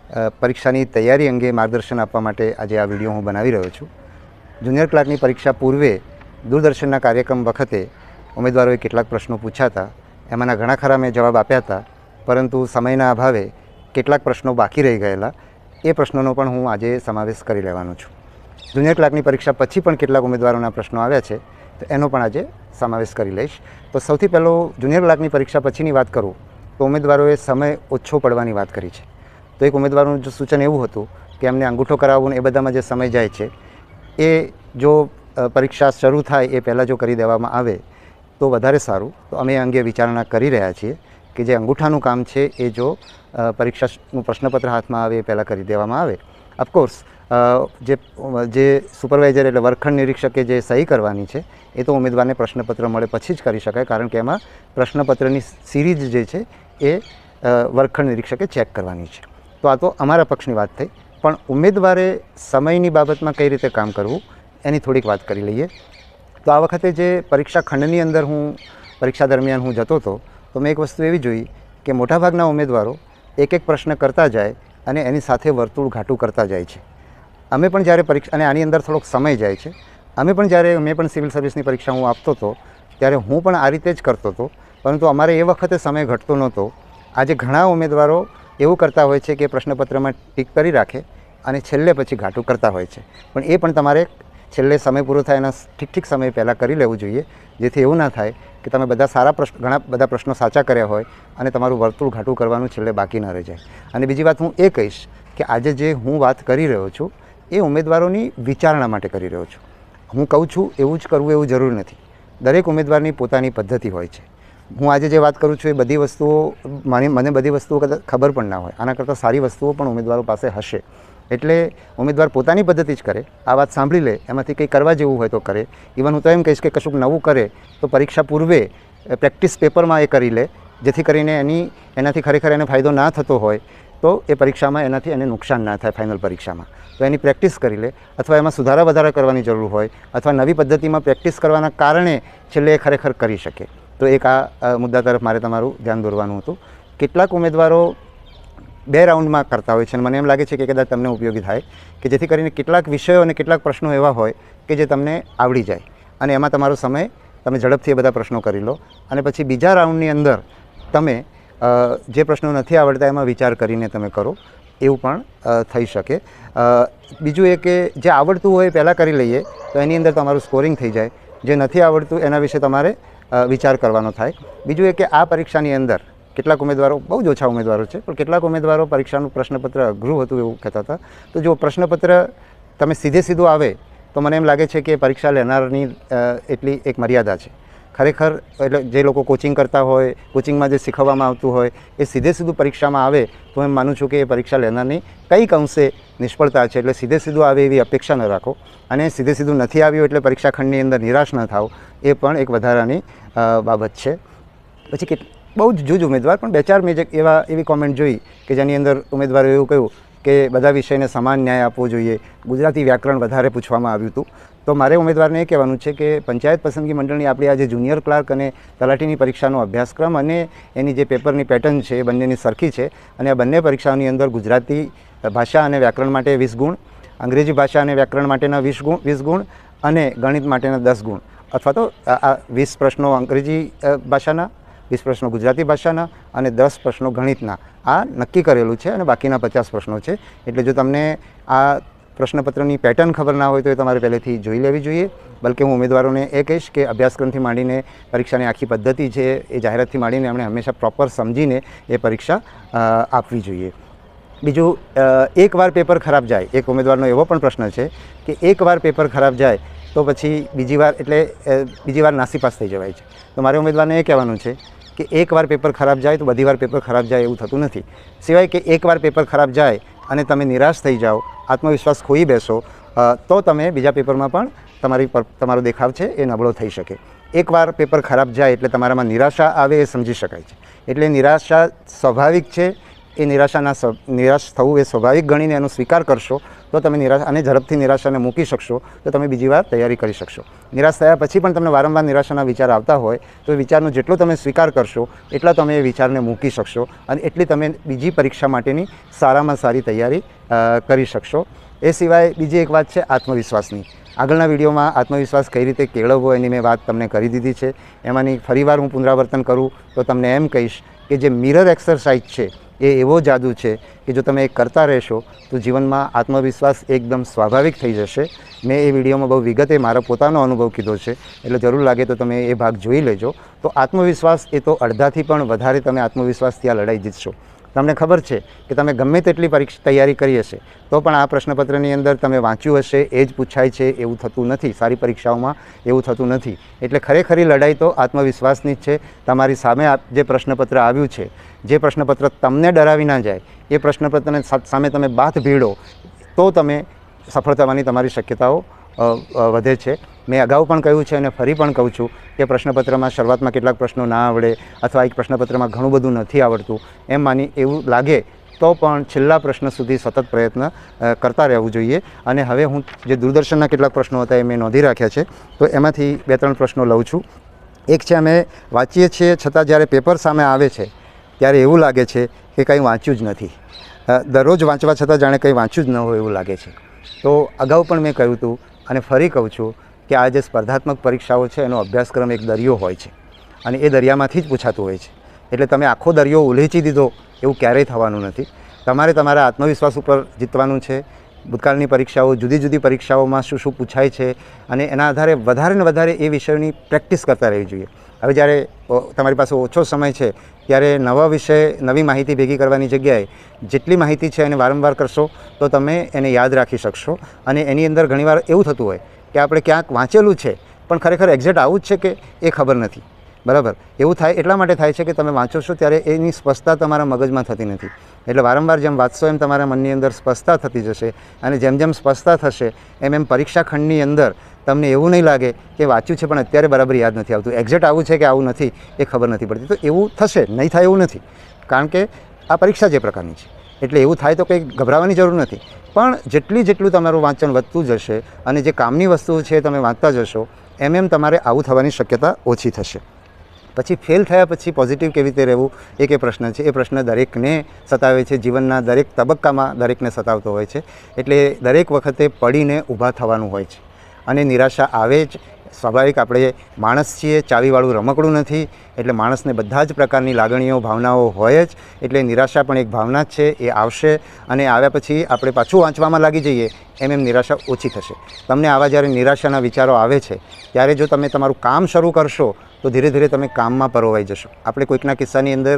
પરીક્ષાની તૈયારી અંગે માર્ગદર્શન આપવા માટે આજે આ વિડીયો હું બનાવી રહ્યો છું। જુનિયર ક્લાર્કની પરીક્ષા પૂર્વે દૂરદર્શનના કાર્યક્રમ વખતે ઉમેદવારોએ કેટલાક પ્રશ્નો પૂછ્યા હતા। એમાંના ઘણા ખરા મેં જવાબ આપ્યા હતા, પરંતુ સમયના અભાવે કેટલાક પ્રશ્નો બાકી રહી ગયેલા। એ પ્રશ્નોનો પણ હું આજે સમાવેશ કરી લેવાનો છું। જુનિયર ક્લાર્કની પરીક્ષા પછી પણ કેટલાક ઉમેદવારોના પ્રશ્નો આવ્યા છે, તો એનો પણ આજે સમાવેશ કરી લઈશ। તો સૌથી પહેલો જુનિયર ક્લાર્કની પરીક્ષા પછીની વાત કરું તો ઉમેદવારોએ સમય ઓછો પડવાની વાત કરી છે। તો એક ઉમેદવારનું જો સૂચન એવું હતું કે એમને અંગૂઠો કરાવવું ને એ બધામાં જે સમય જાય છે એ જો પરીક્ષા શરૂ થાય એ પહેલાં જો કરી દેવામાં આવે તો વધારે સારું। તો અમે એ અંગે વિચારણા કરી રહ્યા છીએ કે જે અંગૂઠાનું કામ છે એ જો પરીક્ષાનું પ્રશ્નપત્ર હાથમાં આવે એ પહેલાં કરી દેવામાં આવે। ઓફકોર્સ જે સુપરવાઇઝર એટલે વર્ગખંડ નિરીક્ષકે જે સહી કરવાની છે એ તો ઉમેદવારને પ્રશ્નપત્ર મળે પછી જ કરી શકાય, કારણ કે એમાં પ્રશ્નપત્રની સિરીઝ જે છે એ વર્ગખંડ નિરીક્ષકે ચેક કરવાની છે। તો આ તો અમારા પક્ષની વાત થઈ, પણ ઉમેદવારે સમયની બાબતમાં કઈ રીતે કામ કરવું એની થોડીક વાત કરી લઈએ। તો આ વખતે જે પરીક્ષા ખંડની અંદર પરીક્ષા દરમિયાન હું જતો હતો તો મેં એક વસ્તુ એવી જોઈ કે મોટાભાગના ઉમેદવારો એક એક પ્રશ્ન કરતા જાય અને એની સાથે વર્તુળ ઘાટું કરતા જાય છે। અમે પણ જ્યારે પરીક્ષા, અને આની અંદર થોડોક સમય જાય છે, મેં પણ સિવિલ સર્વિસની પરીક્ષા હું આપતો હતો ત્યારે હું પણ આ રીતે જ કરતો હતો, પરંતુ અમારે એ વખતે સમય ઘટતો નહોતો। આજે ઘણા ઉમેદવારો એવું કરતા હોય છે કે પ્રશ્નપત્રમાં ટીક કરી રાખે અને છેલ્લે પછી ઘાટું કરતા હોય છે, પણ એ પણ તમારે છેલ્લે સમય પૂરો થાય એના ઠીક સમય પહેલાં કરી લેવું જોઈએ, જેથી એવું ના થાય કે તમે ઘણા બધા પ્રશ્નો સાચા કર્યા હોય અને તમારું વર્તુળ ઘાટું કરવાનું છેલ્લે બાકી ન રહી જાય। અને બીજી વાત હું એ કહીશ કે આજે જે હું વાત કરી રહ્યો છું એ ઉમેદવારોની વિચારણા માટે કરી રહ્યો છું। હું કહું છું એવું જ કરવું એવું જરૂર નથી। દરેક ઉમેદવારની પોતાની પદ્ધતિ હોય છે। હું આજે જે વાત કરું છું એ બધી વસ્તુઓ મને બધી વસ્તુઓ કદાચ ખબર પણ ના હોય, આના કરતાં સારી વસ્તુઓ પણ ઉમેદવારો પાસે હશે, એટલે ઉમેદવાર પોતાની પદ્ધતિ જ કરે, આ વાત સાંભળી લે, એમાંથી કંઈ કરવા જેવું હોય તો કરે। ઇવન હું તો એમ કહીશ કે કશુંક નવું કરે તો પરીક્ષા પૂર્વે પ્રેક્ટિસ પેપરમાં એ કરી લે, જેથી કરીને એનાથી ખરેખર એને ફાયદો ના થતો હોય તો એ પરીક્ષામાં એનાથી એને નુકસાન ના થાય ફાઇનલ પરીક્ષામાં, તો એની પ્રેક્ટિસ કરી લે, અથવા એમાં સુધારા વધારા કરવાની જરૂર હોય અથવા નવી પદ્ધતિમાં પ્રેક્ટિસ કરવાના કારણે છેલ્લે એ ખરેખર કરી શકે। તો એક આ મુદ્દા તરફ મારે તમારું ધ્યાન દોરવાનું હતું। કેટલાક ઉમેદવારો 2 રાઉન્ડમાં કરતા હોય છે અને મને એમ લાગે છે કે કદાચ તમને ઉપયોગી થાય, કે જેથી કરીને કેટલાક વિષયો અને કેટલાક પ્રશ્નો એવા હોય કે જે તમને આવડી જાય અને એમાં તમારો સમય તમે ઝડપથી એ બધા પ્રશ્નો કરી લો, અને પછી બીજા રાઉન્ડની અંદર તમે જે પ્રશ્નો નથી આવડતા એમાં વિચાર કરીને તમે કરો, એવું પણ થઈ શકે। બીજું એ કે જે આવડતું હોય એ પહેલાં કરી લઈએ તો એની અંદર તમારું સ્કોરિંગ થઈ જાય, જે નથી આવડતું એના વિશે તમારે વિચાર કરવાનો થાય। બીજું એ કે આ પરીક્ષાની અંદર કેટલાક ઉમેદવારો, બહુ જ ઓછા ઉમેદવારો છે, પણ કેટલાક ઉમેદવારો પરીક્ષાનું પ્રશ્નપત્ર અઘરું હતું એવું કહેતા હતા। તો જો પ્રશ્નપત્ર તમે સીધું આવે તો મને એમ લાગે છે કે પરીક્ષા લેનારની એટલી એક મર્યાદા છે। ખરેખર એટલે જે લોકો કોચિંગ કરતા હોય, કોચિંગમાં જે શીખવવામાં આવતું હોય એ સીધું પરીક્ષામાં આવે તો એમ માનું છું કે એ પરીક્ષા લેનારની કંઈક અંશે નિષ્ફળતા છે। એટલે સીધું આવે એવી અપેક્ષા ન રાખો, અને સીધું નથી આવ્યું એટલે પરીક્ષા ખંડની અંદર નિરાશ ન થાવ, એ પણ એક વધારાની બાબત છે। પછી બહુ જ જૂજ ઉમેદવાર, પણ 2-4 મેં એવી કોમેન્ટ જોઈ કે જેની અંદર ઉમેદવારે એવું કહ્યું કે બધા વિષયને સમાન ન્યાય આપવો જોઈએ, ગુજરાતી વ્યાકરણ વધારે પૂછવામાં આવ્યું હતું। તો મારે ઉમેદવારને એ કહેવાનું છે કે પંચાયત પસંદગી મંડળની આપણી આજે જુનિયર ક્લાર્ક અને તલાટીની પરીક્ષાનો અભ્યાસક્રમ અને એની જે પેપરની પેટર્ન છે એ બંનેની સરખી છે, અને આ બંને પરીક્ષાઓની અંદર ગુજરાતી ભાષા અને વ્યાકરણ માટે 20 ગુણ, અંગ્રેજી ભાષા અને વ્યાકરણ માટેના 20 ગુણ અને ગણિત માટેના 10 ગુણ, અથવા તો આ 20 પ્રશ્નો અંગ્રેજી ભાષાના, 20 પ્રશ્નો ગુજરાતી ભાષાના અને 10 પ્રશ્નો ગણિતના, આ નક્કી કરેલું છે, અને બાકીના 50 પ્રશ્નો છે। એટલે જો તમને આ પ્રશ્નપત્રની પેટર્ન ખબર ના હોય તો એ તમારે પહેલેથી જોઈ લેવી જોઈએ। બલકે હું ઉમેદવારોને એ કહીશ કે અભ્યાસક્રમથી માંડીને પરીક્ષાની આખી પદ્ધતિ છે એ જાહેરાતથી માંડીને એમણે હંમેશા પ્રોપર સમજીને એ પરીક્ષા આપવી જોઈએ। બીજું, એકવાર પેપર ખરાબ જાય, એક ઉમેદવારનો એવો પણ પ્રશ્ન છે કે એકવાર પેપર ખરાબ જાય તો પછી બીજી વાર નાસીપાસ થઈ જવાય છે। તો મારે ઉમેદવારને એ કહેવાનું છે કે એકવાર પેપર ખરાબ જાય તો બધી વાર પેપર ખરાબ જાય એવું થતું નથી, સિવાય કે એકવાર પેપર ખરાબ જાય અને તમે નિરાશ થઈ જાઓ, આત્મવિશ્વાસ ખોઈ બેસો, તો તમે બીજા પેપરમાં પણ તમારો દેખાવ છે એ નબળો થઈ શકે। એકવાર પેપર ખરાબ જાય એટલે તમારામાં નિરાશા આવે એ સમજી શકાય છે, એટલે નિરાશા સ્વાભાવિક છે, એ નિરાશ થવું એ સ્વાભાવિક ગણીને એનો સ્વીકાર કરશો તો તમે અને ઝડપથી નિરાશાને મૂકી શકશો, તો તમે બીજી વાર તૈયારી કરી શકશો. નિરાશ થયા પછી પણ તમને વારંવાર નિરાશાના વિચાર આવતા હોય તો એ વિચારનો જેટલો તમે સ્વીકાર કરશો એટલા તમે એ વિચારને મૂકી શકશો અને એટલી તમે બીજી પરીક્ષા માટેની સારામાં સારી તૈયારી કરી શકશો. એ સિવાય બીજી એક વાત છે આત્મવિશ્વાસની. આગળના વિડીયોમાં આત્મવિશ્વાસ કઈ રીતે કેળવવો એની મેં વાત તમને કરી દીધી છે. એમાંની ફરીવાર હું પુનરાવર્તન કરું તો તમને એમ કહીશ કે જે મિરર એક્સરસાઇઝ છે એ એવો જાદુ છે કે જો તમે એ કરતા રહેશો તો જીવનમાં આત્મવિશ્વાસ એકદમ સ્વાભાવિક થઈ જશે. મેં એ વિડીયોમાં બહુ વિગતે મારો પોતાનો અનુભવ કીધો છે, એટલે જરૂર લાગે તો તમે એ ભાગ જોઈ લેજો. તો આત્મવિશ્વાસ એ તો અડધાથી પણ વધારે તમે આત્મવિશ્વાસથી આ લડાઈ જીતશો. તમને ખબર છે કે તમે ગમે તેટલી તૈયારી કરી હશે તો પણ આ પ્રશ્નપત્રની અંદર તમે વાંચ્યું હશે એ જ પૂછાય છે એવું થતું નથી. સારી પરીક્ષાઓમાં એવું થતું નથી. એટલે ખરેખરી લડાઈ તો આત્મવિશ્વાસની જ છે. તમારી સામે જે પ્રશ્નપત્ર આવ્યું છે, જે પ્રશ્નપત્ર તમને ડરાવી ના જાય એ પ્રશ્નપત્રને સામે તમે બાથ ભીડો તો તમે સફળ થવાની તમારી શક્યતાઓ વધે છે. મેં અગાઉ પણ કહ્યું છે અને ફરી પણ કહું છું કે પ્રશ્નપત્રમાં શરૂઆતમાં કેટલાક પ્રશ્નો ના આવડે અથવા એક પ્રશ્નપત્રમાં ઘણું બધું નથી આવડતું એમ માની એવું લાગે તો પણ છેલ્લા પ્રશ્ન સુધી સતત પ્રયત્ન કરતા રહેવું જોઈએ. અને હવે હું જે દૂરદર્શનના કેટલાક પ્રશ્નો હતા એ મેં નોંધી રાખ્યા છે, તો એમાંથી 2-3 પ્રશ્નો લઉં છું. એક છે, અમે વાંચીએ છીએ છતાં જ્યારે પેપર સામે આવે છે ત્યારે એવું લાગે છે કે કંઈ વાંચ્યું જ નથી. દરરોજ વાંચવા છતાં જાણે કંઈ વાંચ્યું જ ન હોય એવું લાગે છે. તો અગાઉ પણ મેં કહ્યું હતું અને ફરી કહું છું કે આ જે સ્પર્ધાત્મક પરીક્ષાઓ છે એનો અભ્યાસક્રમ એક દરિયો હોય છે અને એ દરિયામાંથી જ પૂછાતું હોય છે. એટલે તમે આખો દરિયો ઉલેચી દીધો એવું ક્યારેય થવાનું નથી. તમારે તમારા આત્મવિશ્વાસ ઉપર જીતવાનું છે. ભૂતકાળની પરીક્ષાઓ, જુદી જુદી પરીક્ષાઓમાં શું શું પૂછાય છે અને એના આધારે વધારે ને વધારે એ વિષયોની પ્રેક્ટિસ કરતા રહેવી જોઈએ. હવે જ્યારે તમારી પાસે ઓછો સમય છે ત્યારે નવા વિષય, નવી માહિતી ભેગી કરવાની જગ્યાએ જેટલી માહિતી છે એને વારંવાર કરશો તો તમે એને યાદ રાખી શકશો. અને એની અંદર ઘણીવાર એવું થતું હોય કે આપણે ક્યાંક વાંચેલું છે પણ ખરેખર એક્ઝેક્ટ આવું જ છે કે એ ખબર નથી. બરાબર, એવું થાય એટલા માટે થાય છે કે તમે વાંચો છો ત્યારે એની સ્પષ્ટતા તમારા મગજમાં થતી નથી. એટલે વારંવાર જેમ વાંચશો એમ તમારા મનની અંદર સ્પષ્ટતા થતી જશે અને જેમ જેમ સ્પષ્ટતા થશે એમ પરીક્ષા ખંડની અંદર તમને એવું નહીં લાગે કે વાંચ્યું છે પણ અત્યારે બરાબર યાદ નથી આવતું. એક્ઝેક્ટ આવું છે કે આવું નથી એ ખબર નથી પડતી. તો એવું થશે, નહીં થાય એવું નથી, કારણ કે આ પરીક્ષા જે પ્રકારની છે એટલે એવું થાય તો કંઈ ગભરાવાની જરૂર નથી. પણ જેટલું તમારું વાંચન વધતું જશે અને જે કામની વસ્તુઓ છે તમે વાંચતા જશો એમ તમારે આવું થવાની શક્યતા ઓછી થશે. પછી ફેલ થયા પછી પોઝિટિવ કેવી રીતે રહેવું એક એ પ્રશ્ન છે. એ પ્રશ્ન દરેકને સતાવે છે, જીવનના દરેક તબક્કામાં દરેકને સતાવતો હોય છે. એટલે દરેક વખતે પડીને ઊભા થવાનું હોય છે અને નિરાશા આવે જ સ્વાભાવિક. આપણે માણસ છીએ, ચાવીવાળું રમકડું નથી. એટલે માણસને બધા જ પ્રકારની લાગણીઓ, ભાવનાઓ હોય જ. એટલે નિરાશા પણ એક ભાવના જ છે, એ આવશે અને આવ્યા પછી આપણે પાછું વાંચવામાં લાગી જઈએ એમ નિરાશા ઓછી થશે. તમને આવા જ્યારે નિરાશાના વિચારો આવે છે ત્યારે જો તમે તમારું કામ શરૂ કરશો તો ધીરે ધીરે તમે કામમાં પરોવાઈ જશો. આપણે કોઈકના કિસ્સાની અંદર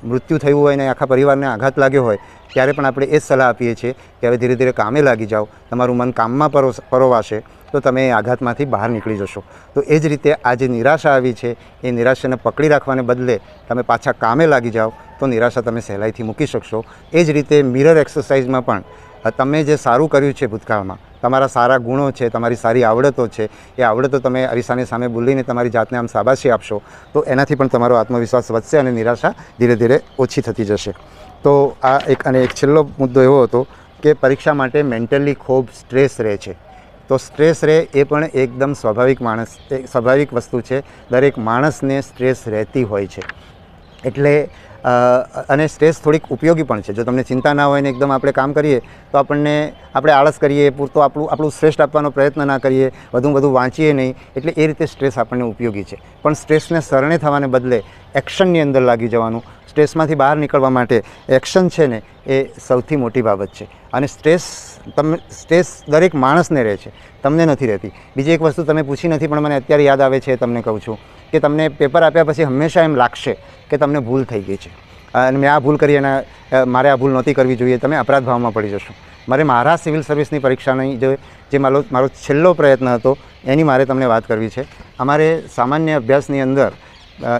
મૃત્યુ થયું હોય ને આખા પરિવારને આઘાત લાગ્યો હોય ત્યારે પણ આપણે એ જ સલાહ આપીએ છીએ કે હવે ધીરે ધીરે કામે લાગી જાઓ. તમારું મન કામમાં પરોવાશે તો તમે એ આઘાતમાંથી બહાર નીકળી જશો. તો એ જ રીતે આ જે નિરાશા આવી છે એ નિરાશાને પકડી રાખવાને બદલે તમે પાછા કામે લાગી જાઓ તો નિરાશા તમે સહેલાઈથી મૂકી શકશો. એ જ રીતે મિરર એક્સરસાઇઝમાં પણ તમે જે સારું કર્યું છે ભૂતકાળમાં, તમારા સારા ગુણો છે, તમારી સારી આવડતો છે, એ આવડતો તમે અરીસાની સામે બોલીને તમારી જાતને આમ શાબાશી આપશો તો એનાથી પણ તમારો આત્મવિશ્વાસ વધશે અને નિરાશા ધીરે ધીરે ઓછી થતી જશે. તો આ એક છેલ્લો મુદ્દો એવો હતો કે પરીક્ષા માટે મેન્ટલી ખૂબ સ્ટ્રેસ રહે છે. તો સ્ટ્રેસ રહે એ પણ એકદમ સ્વાભાવિક વસ્તુ છે. દરેક માણસને સ્ટ્રેસ રહેતી હોય છે. એટલે અને સ્ટ્રેસ થોડીક ઉપયોગી પણ છે. જો તમને ચિંતા ના હોય ને એકદમ આપણે કામ કરીએ તો આપણે આળસ કરીએ, પૂરતો આપણું શ્રેષ્ઠ આપવાનો પ્રયત્ન ના કરીએ, વધુ વાંચીએ નહીં. એટલે એ રીતે સ્ટ્રેસ આપણને ઉપયોગી છે. પણ સ્ટ્રેસને શરણે થવાને બદલે એક્શનની અંદર લાગી જવાનું. સ્ટ્રેસમાંથી બહાર નીકળવા માટે એક્શન છે ને એ સૌથી મોટી બાબત છે. અને સ્ટ્રેસ દરેક માણસને રહે છે, તમને નથી રહેતી. બીજી એક વસ્તુ તમે પૂછી નથી પણ મને અત્યારે યાદ આવે છે, તમને કહું છું કે તમને પેપર આપ્યા પછી હંમેશા એમ લાગશે કે તમને ભૂલ થઈ ગઈ છે અને મેં આ ભૂલ કરી અને મારે આ ભૂલ નહોતી કરવી જોઈએ. તમે અપરાધ ભાવમાં પડી જશો. મારા સિવિલ સર્વિસની પરીક્ષાની જે મારો છેલ્લો પ્રયત્ન હતો એની મારે તમને વાત કરવી છે. અમારે સામાન્ય અભ્યાસની અંદર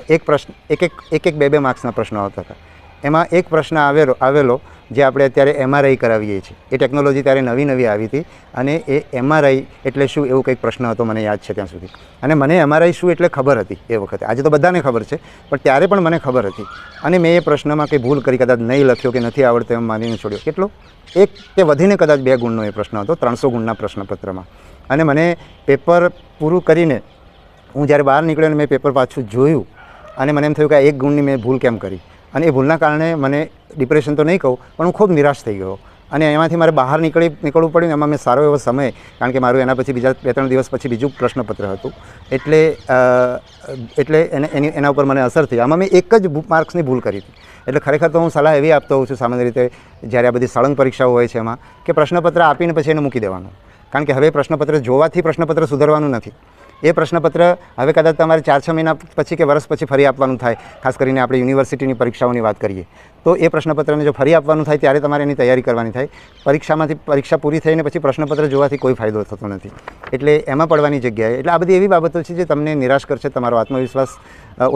એક પ્રશ્ન એક 2 માર્ક્સના પ્રશ્નો આવતા હતા. એમાં એક પ્રશ્ન આવેલો જે આપણે અત્યારે MRI કરાવીએ છીએ, એ ટેકનોલોજી ત્યારે નવી આવી હતી અને એ MRI એટલે શું એવું કંઈક પ્રશ્ન હતો મને યાદ છે ત્યાં સુધી. અને મને MRI શું એટલે ખબર હતી એ વખતે. આજે તો બધાને ખબર છે, પણ ત્યારે પણ મને ખબર હતી. અને મેં એ પ્રશ્નમાં કંઈ ભૂલ કરી, કદાચ નહીં લખ્યો કે નથી આવડતો એમ માનીને છોડ્યો. કેટલો? એક કે વધીને કદાચ 2 ગુણનો એ પ્રશ્ન હતો 300 ગુણના પ્રશ્નપત્રમાં. અને મને પેપર પૂરું કરીને હું જ્યારે બહાર નીકળ્યો અને મેં પેપર પાછું જોયું અને મને એમ થયું કે આ 1 ગુણની મેં ભૂલ કેમ કરી. અને એ ભૂલના કારણે મને ડિપ્રેશન તો નહીં કહું, પણ હું ખૂબ નિરાશ થઈ ગયો. અને એમાંથી મારે બહાર નીકળવું પડ્યું. એમાં મેં સારો એવો સમય, કારણ કે મારું એના પછી બીજા 2-3 દિવસ પછી બીજું પ્રશ્નપત્ર હતું, એટલે એના ઉપર મને અસર થઈ. આમાં મેં 1 જ માર્ક્સની ભૂલ કરી હતી. એટલે ખરેખર તો હું સલાહ એવી આપતો હોઉં છું સામાન્ય રીતે જ્યારે આ બધી સળંગ પરીક્ષાઓ હોય છે એમાં, કે પ્રશ્નપત્ર આપીને પછી એને મૂકી દેવાનું. કારણ કે હવે પ્રશ્નપત્ર જોવાથી પ્રશ્નપત્ર સુધારવાનું નથી. એ પ્રશ્નપત્ર હવે કદાચ તમારે 4-6 મહિના પછી કે વર્ષ પછી ફરી આપવાનું થાય. ખાસ કરીને આપણે યુનિવર્સિટીની પરીક્ષાઓની વાત કરીએ તો એ પ્રશ્નપત્રને જો ફરી આપવાનું થાય ત્યારે તમારે એની તૈયારી કરવાની થાય. પરીક્ષા પૂરી થઈને પછી પ્રશ્નપત્ર જોવાથી કોઈ ફાયદો થતો નથી. એટલે એમાં પડવાની જગ્યાએ એટલે આ બધી એવી બાબતો છે જે તમને નિરાશ કરશે, તમારો આત્મવિશ્વાસ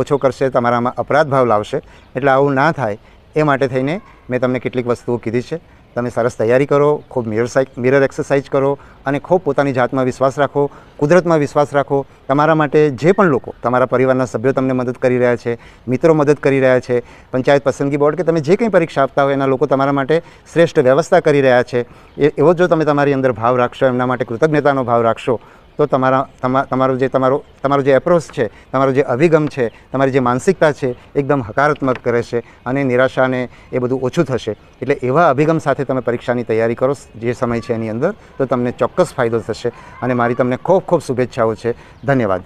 ઓછો કરશે, તમારામાં અપરાધ ભાવ લાવશે. એટલે આવું ના થાય એ માટે થઈને મેં તમને કેટલીક વસ્તુઓ કીધી છે. તમે સરસ તૈયારી કરો, ખૂબ મિરર એક્સરસાઇઝ કરો અને ખૂબ પોતાની જાતમાં વિશ્વાસ રાખો, કુદરતમાં વિશ્વાસ રાખો. તમારા માટે જે પણ લોકો, તમારા પરિવારના સભ્યો તમને મદદ કરી રહ્યા છે, મિત્રો મદદ કરી રહ્યા છે, પંચાયત પસંદગી બોર્ડ કે તમે જે કંઈ પરીક્ષા આપતા હોય એના લોકો તમારા માટે શ્રેષ્ઠ વ્યવસ્થા કરી રહ્યા છે. એવો જો તમે તમારી અંદર ભાવ રાખશો, એમના માટે કૃતજ્ઞતાનો ભાવ રાખશો, તો તમારો જે એપ્રોચ છે, તમારો જે અભિગમ છે, તમારી જે માનસિકતા છે એકદમ હકારાત્મક રહેશે અને નિરાશાને એ બધું ઓછું થશે. એટલે એવા અભિગમ સાથે તમે પરીક્ષાની તૈયારી કરો જે સમય છે એની અંદર, તો તમને ચોક્કસ ફાયદો થશે. અને મારી તમને ખૂબ ખૂબ શુભેચ્છાઓ છે. ધન્યવાદ.